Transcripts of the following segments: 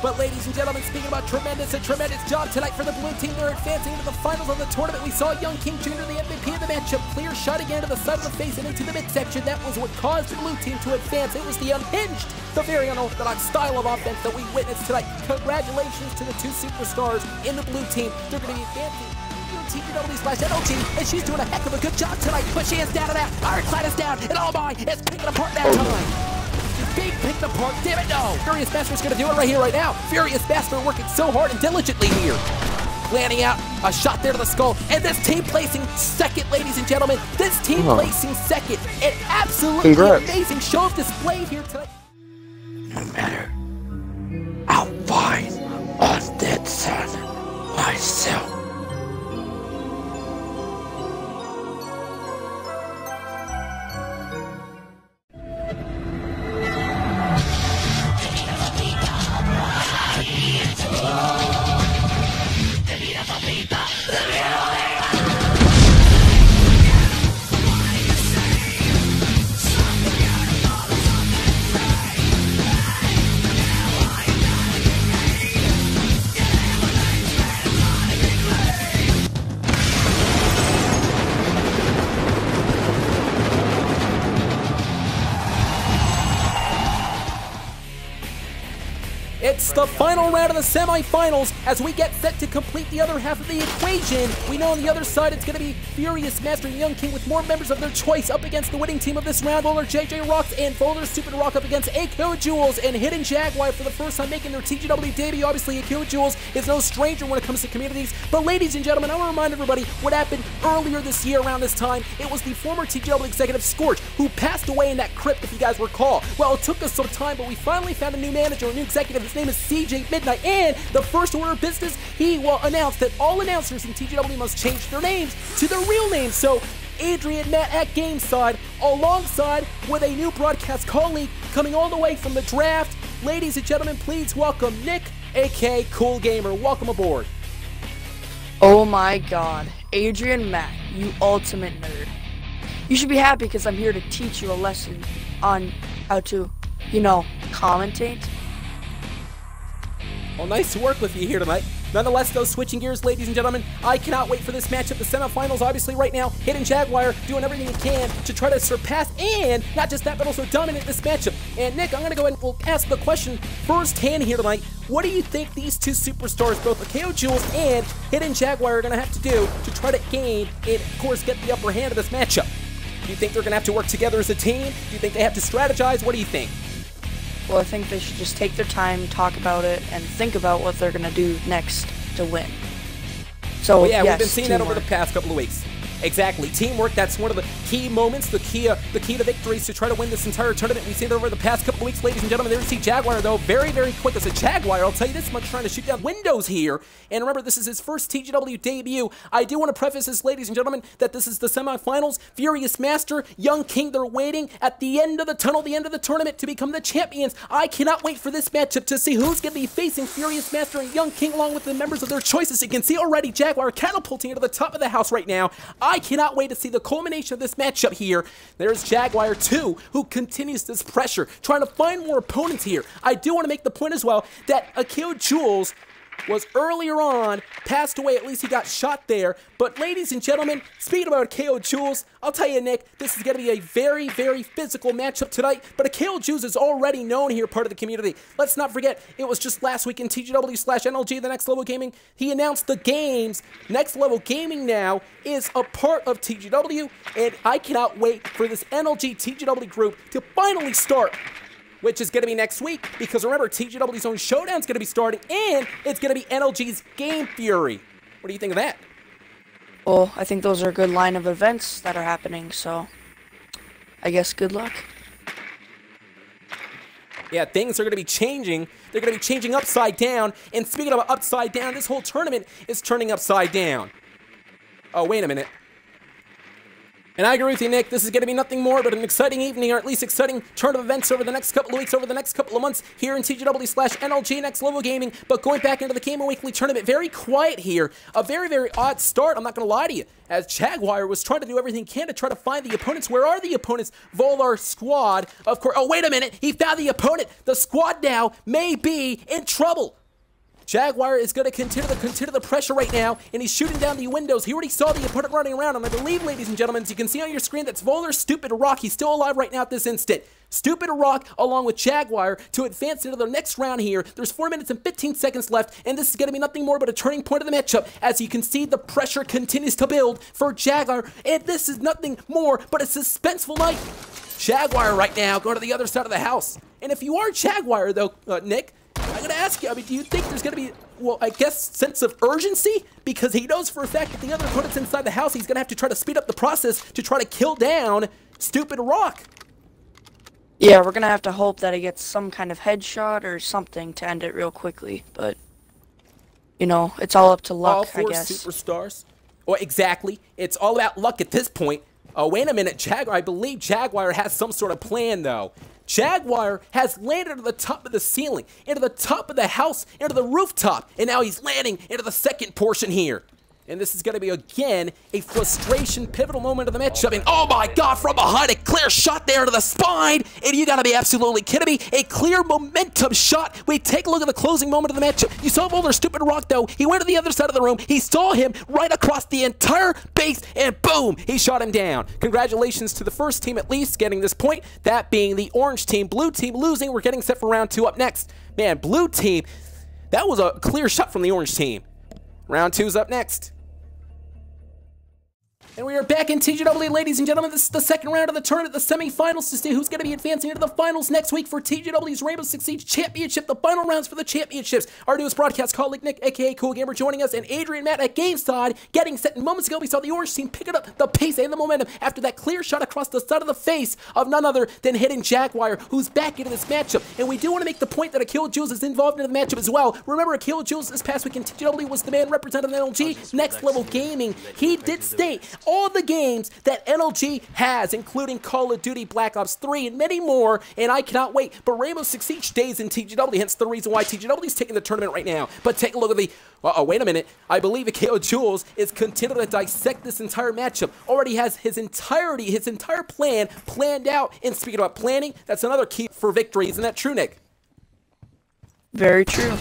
But ladies and gentlemen, speaking about a tremendous job tonight for the blue team. They're advancing into the finals of the tournament. We saw Young King Jr., the MVP of the matchup, clear shot again to the side of the face and into the midsection. That was what caused the blue team to advance. It was the unhinged, the very unorthodox style of offense that we witnessed tonight. Congratulations to the two superstars in the blue team. They're going to be advancing TGW/NLG, and she's doing a heck of a good job tonight. But she is down and out. Ironclad is down, and all mine is picking apart that time. She's being picked apart. Damn it, no! FuriousMaster is going to do it right here, right now. FuriousMaster working so hard and diligently here. Landing out a shot there to the skull, and this team placing second, ladies and gentlemen. This team placing second. An absolutely amazing show of display here tonight. No matter, I'll find undead son myself. It's the final round of the semifinals as we get set to complete the other half of the equation. We know on the other side it's going to be FuriousMaster and Young King with more members of their choice up against the winning team of this round. Bowler JJ Rocks and Bowler Stupid Rock up against AKO Jules and Hidden Jaguar for the first time making their TGW debut. Obviously, AKO Jules is no stranger when it comes to communities. But ladies and gentlemen, I want to remind everybody what happened earlier this year around this time. It was the former TGW executive Scorch who passed away in that crypt, if you guys recall. Well, it took us some time, but we finally found a new manager, a new executive. His name is CJ Midnight, and the first order of business, he will announce that all announcers in TGW must change their names to their real names. So Adrian Matt at Gameside, alongside with a new broadcast colleague coming all the way from the draft. Ladies and gentlemen, please welcome Nick, aka Cool Gamer. Welcome aboard. Oh my god, Adrian Matt, you ultimate nerd. You should be happy because I'm here to teach you a lesson on how to, commentate. Well, nice to work with you here tonight. Nonetheless, though, switching gears, ladies and gentlemen, I cannot wait for this matchup. The semifinals, obviously, right now, Hidden Jaguar doing everything he can to try to surpass and not just that, but also dominate this matchup. And Nick, I'm going to go ahead and ask the question firsthand here tonight. What do you think these two superstars, both AKO Jules and Hidden Jaguar, are going to have to do to try to gain and, of course, get the upper hand of this matchup? Do you think they're going to have to work together as a team? Do you think they have to strategize? What do you think? Well, I think they should just take their time, talk about it, and think about what they're going to do next to win. So, yeah, yes, we've been seeing teamwork. that over the past couple of weeks. Exactly. Teamwork, that's one of the key moments, the key to victories to try to win this entire tournament. We've seen it over the past couple of weeks, ladies and gentlemen. There we see Jaguar, though, very, very quick as a Jaguar. I'll tell you this much, trying to shoot down windows here. And remember, this is his first TGW debut. I do want to preface this, ladies and gentlemen, that this is the semifinals. FuriousMaster, Young King, they're waiting at the end of the tunnel, the end of the tournament, to become the champions. I cannot wait for this matchup to see who's going to be facing FuriousMaster and Young King, along with the members of their choices. You can see already Jaguar catapulting into the top of the house right now. I cannot wait to see the culmination of this matchup here. There's Jaguar 2, who continues this pressure, trying to find more opponents here. I do want to make the point as well that AKO Jules was earlier on, passed away, at least he got shot there. But ladies and gentlemen, speaking about AKO Jules, I'll tell you, Nick, this is going to be a very, very physical matchup tonight. But AKO Jules is already known here, part of the community. Let's not forget, it was just last week in TGW/NLG, the Next Level Gaming. He announced the games. Next Level Gaming now is a part of TGW, and I cannot wait for this NLG TGW group to finally start, which is going to be next week, because remember, TGW's own showdown is going to be starting, and it's going to be NLG's Game Fury. What do you think of that? Well, I think those are a good line of events that are happening, so I guess good luck. Yeah, things are going to be changing. They're going to be changing upside down, and speaking of upside down, this whole tournament is turning upside down. Oh, wait a minute. And I agree with you, Nick. This is going to be nothing more but an exciting evening, or at least exciting turn of events over the next couple of weeks, over the next couple of months here in TGW/NLG Next Level Gaming. But going back into the Game Weekly tournament, very quiet here. A very, very odd start, I'm not going to lie to you, as Jaguar was trying to do everything he can to try to find the opponents. Where are the opponents? Volar squad, of course. Oh, wait a minute. He found the opponent. The squad now may be in trouble. Jaguar is going to continue the pressure right now, and he's shooting down the windows. He already saw the opponent running around, and I believe, ladies and gentlemen, as you can see on your screen, that's Volar Stupid Rock. He's still alive right now at this instant. Stupid Rock, along with Jaguar, to advance into the next round here. There's 4 minutes and 15 seconds left, and this is going to be nothing more but a turning point of the matchup. As you can see, the pressure continues to build for Jaguar, and this is nothing more but a suspenseful night. Jaguar right now going to the other side of the house. And if you are Jaguar, though, Nick, I'm going to ask you, I mean, do you think there's going to be, well, I guess, sense of urgency? Because he knows for a fact that the other opponent's inside the house. He's going to have to try to speed up the process to try to kill down Stupid Rock. Yeah, we're going to have to hope that he gets some kind of headshot or something to end it real quickly. But, you know, it's all up to luck, I guess. All four superstars. Well, exactly. It's all about luck at this point. Oh, wait a minute, Jaguar. I believe Jaguar has some sort of plan, though. Jaguar has landed to the top of the ceiling, into the top of the house, into the rooftop, and now he's landing into the second portion here. And this is going to be, again, a frustration, pivotal moment of the matchup. And oh my God, from behind, a clear shot there to the spine. And you got to be absolutely kidding me. A clear momentum shot. We take a look at the closing moment of the matchup. You saw Volar Stupid Rock, though. He went to the other side of the room. He saw him right across the entire base, and boom, he shot him down. Congratulations to the first team, at least, getting this point. That being the orange team. Blue team losing. We're getting set for round 2 up next. Man, blue team, that was a clear shot from the orange team. Round 2's up next. And we are back in TGW, ladies and gentlemen. This is the second round of the tournament, the semifinals, to see who's going to be advancing into the finals next week for TGW's Rainbow Six Siege Championship, the final rounds for the championships. Our newest broadcast colleague, Nick, aka Cool Gamer, joining us, and Adrian Matt at GameSide getting set. And moments ago, we saw the orange team picking up the pace and the momentum after that clear shot across the side of the face of none other than Hidden Jaguar, who's back into this matchup. And we do want to make the point that Akil Jules is involved in the matchup as well. Remember, Akil Jules this past week in TGW was the man representing NLG Next Level Gaming. He did state all the games that NLG has, including Call of Duty, Black Ops 3, and many more, and I cannot wait. But Rainbow Six Siege stays in TGW, hence the reason why TGW is taking the tournament right now. But take a look at the, wait a minute, I believe Akil Jules is continuing to dissect this entire matchup. Already has his entire plan planned out. And speaking about planning, that's another key for victory. Isn't that true, Nick? Very true.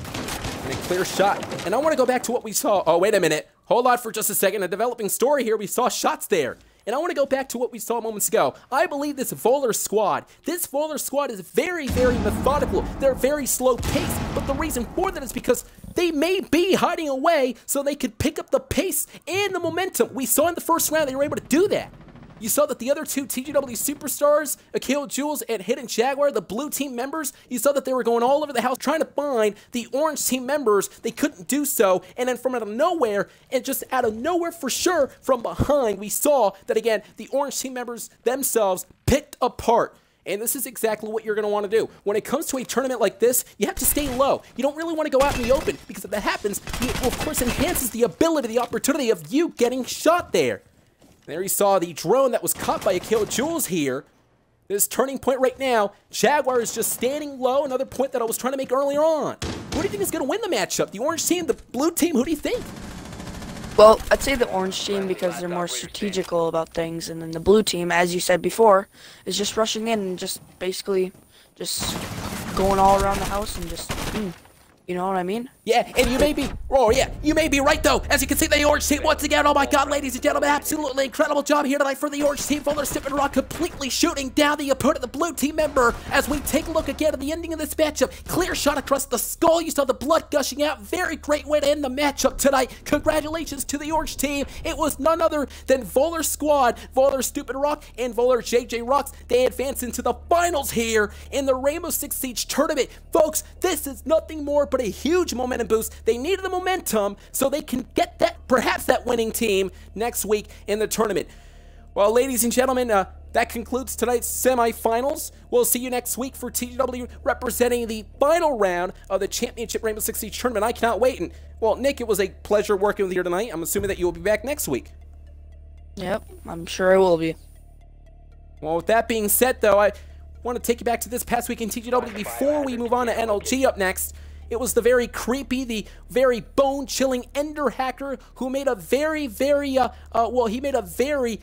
And a clear shot. And I want to go back to what we saw. Oh, wait a minute. Hold on for just a second. A developing story here. We saw shots there. And I want to go back to what we saw moments ago. I believe this Volar squad is very, very methodical. They're very slow paced. But the reason for that is because they may be hiding away so they could pick up the pace and the momentum. We saw in the first round they were able to do that. You saw that the other two TGW superstars, Akil Jules and Hidden Jaguar, the blue team members, you saw that they were going all over the house trying to find the orange team members. They couldn't do so. And then from out of nowhere, and just out of nowhere for sure, from behind, we saw that, again, the orange team members themselves picked apart. And this is exactly what you're going to want to do. When it comes to a tournament like this, you have to stay low. You don't really want to go out in the open, because if that happens, it, of course, enhances the ability, the opportunity of you getting shot there. There you saw the drone that was caught by Akil Jules here. This turning point right now, Jaguar is just standing low. Another point that I was trying to make earlier on. Who do you think is going to win the matchup? The orange team, the blue team? Who do you think? Well, I'd say the orange team because they're more strategical about things, and then the blue team, as you said before, is just rushing in and just basically just going all around the house and just, you know what I mean? Yeah, and you may be, you may be right though. As you can see, the orange team once again, oh my God, ladies and gentlemen, absolutely incredible job here tonight for the orange team. Volar Stupid Rock completely shooting down the opponent, the blue team member. As we take a look again at the ending of this matchup, clear shot across the skull. You saw the blood gushing out. Very great way to end the matchup tonight. Congratulations to the orange team. It was none other than Volar Squad, Volar Stupid Rock, and Volar JJ Rocks. They advance into the finals here in the Rainbow Six Siege tournament. Folks, this is nothing more but a huge momentum boost. They needed the momentum so they can get that, perhaps that winning team next week in the tournament. Well, ladies and gentlemen, that concludes tonight's semifinals. We'll see you next week for TGW representing the final round of the Championship Rainbow Six Siege tournament. I cannot wait. And, well, Nick, it was a pleasure working with you tonight. I'm assuming that you will be back next week. Yep, I'm sure I will be. Well, with that being said, though, I want to take you back to this past week in TGW before we move on to NLG up next. It was the very creepy, the very bone-chilling Ender hacker who made a very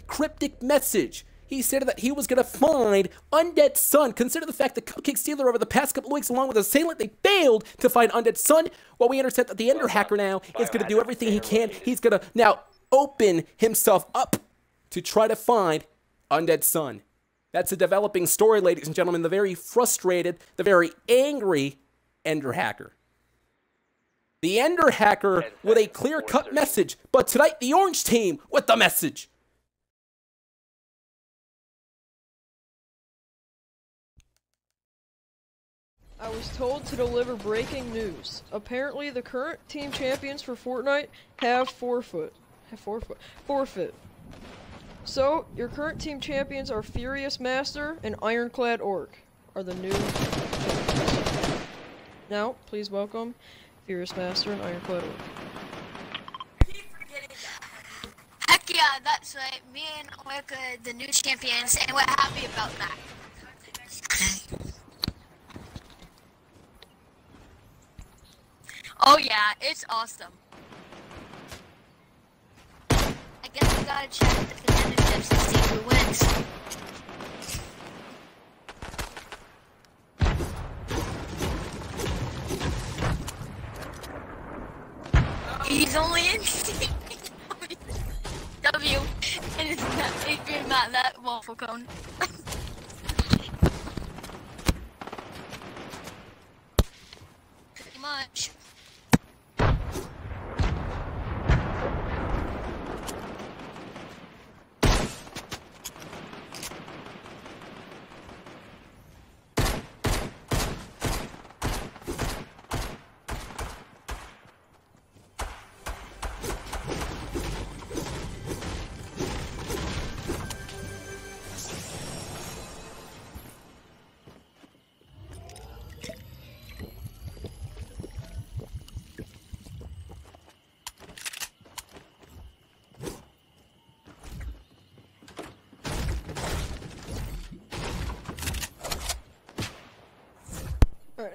cryptic message. He said that he was going to find Undead Sun. Consider the fact that Cupcake Stealer over the past couple of weeks, along with Assailant, they failed to find Undead Sun. Well, we understand that the Ender hacker now is going to do everything he can. He's going to now open himself up to try to find Undead Sun. That's a developing story, ladies and gentlemen. The very frustrated, the very angry Ender hacker. The Ender hacker with a clear-cut message, but tonight the Orange team with the message. I was told to deliver breaking news. Apparently, the current team champions for Fortnite have forfeit. So, your current team champions are FuriousMaster and IroncladOrc are the new champions. Now, please welcome FuriousMaster and IroncladOrc. Heck yeah, that's right. Me and Orc are the new champions, and we're happy about that. Oh yeah, it's awesome. I guess we gotta check the contenderships to see who wins. He's only in W, and it's not Adrian, not that waffle cone. Pretty much.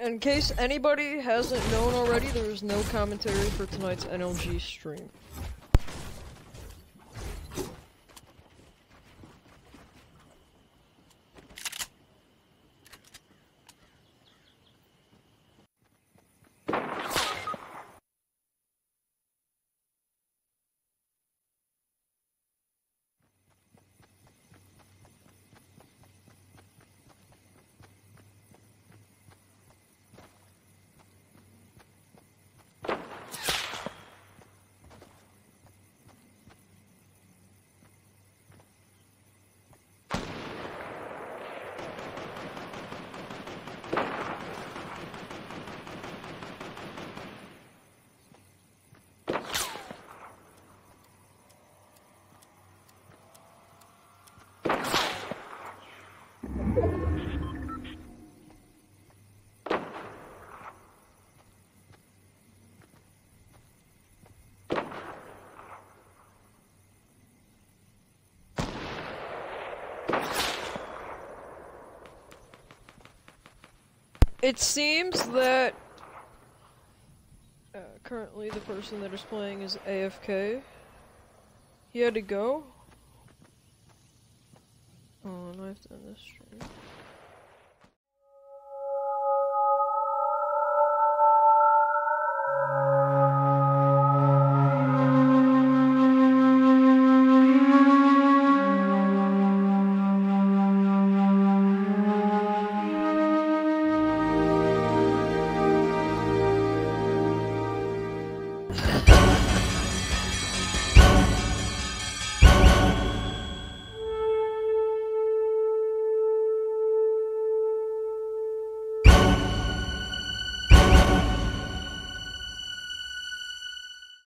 In case anybody hasn't known already, there is no commentary for tonight's NLG stream. It seems that currently the person that is playing is AFK. He had to go. Oh, and I have to end this stream.